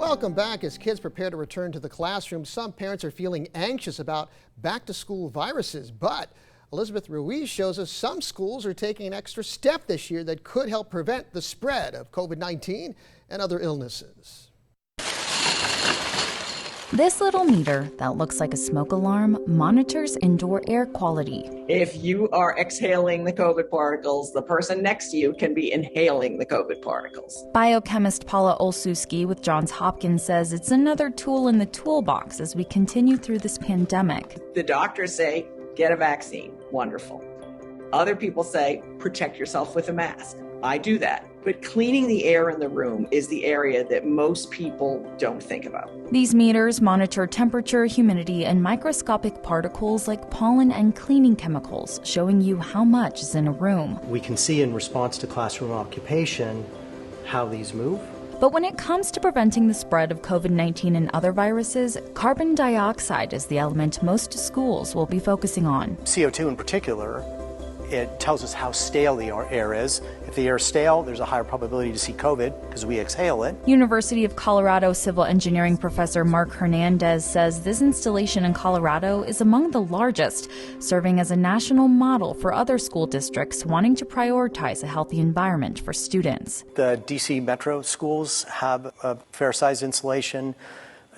Welcome back. As kids prepare to return to the classroom, some parents are feeling anxious about back-to-school viruses. But Elizabeth Ruiz shows us some schools are taking an extra step this year that could help prevent the spread of COVID-19 and other illnesses. This little meter that looks like a smoke alarm monitors indoor air quality. If you are exhaling the COVID particles, the person next to you can be inhaling the COVID particles. Biochemist Paula Olszewski with Johns Hopkins says it's another tool in the toolbox as we continue through this pandemic. The doctors say, get a vaccine. Wonderful. Other people say, protect yourself with a mask. I do that. But cleaning the air in the room is the area that most people don't think about. These meters monitor temperature, humidity, and microscopic particles like pollen and cleaning chemicals, showing you how much is in a room. We can see in response to classroom occupation how these move. But when it comes to preventing the spread of COVID-19 and other viruses, carbon dioxide is the element most schools will be focusing on. CO2 in particular, it tells us how stale the air is. If the air is stale, there's a higher probability to see COVID because we exhale it. University of Colorado civil engineering professor Mark Hernandez says this installation in Colorado is among the largest, serving as a national model for other school districts wanting to prioritize a healthy environment for students. The DC metro schools have a fair-sized installation.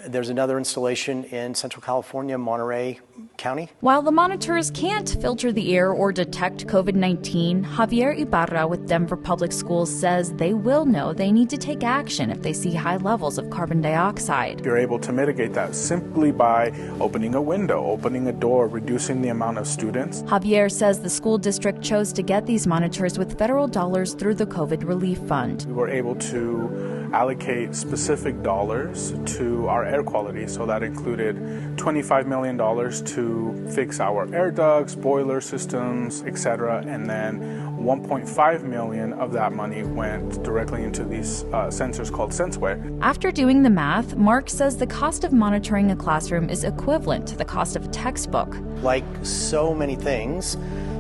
There's another installation in Central California, Monterey County. While the monitors can't filter the air or detect COVID-19, Javier Ibarra with Denver Public Schools says they will know they need to take action if they see high levels of carbon dioxide. You're able to mitigate that simply by opening a window, opening a door, reducing the amount of students. Javier says the school district chose to get these monitors with federal dollars through the COVID Relief Fund. We were able to allocate specific dollars to our air quality, so that included $25 million to fix our air ducts, boiler systems, etc. And then $1.5 million of that money went directly into these sensors called SenseWare. After doing the math, Mark says the cost of monitoring a classroom is equivalent to the cost of a textbook. Like so many things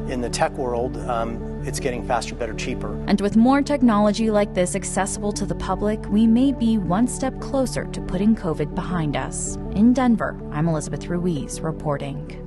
in the tech world, it's getting faster, better, cheaper. And with more technology like this accessible to the public, we may be one step closer to putting COVID behind us. In Denver, I'm Elizabeth Ruiz reporting.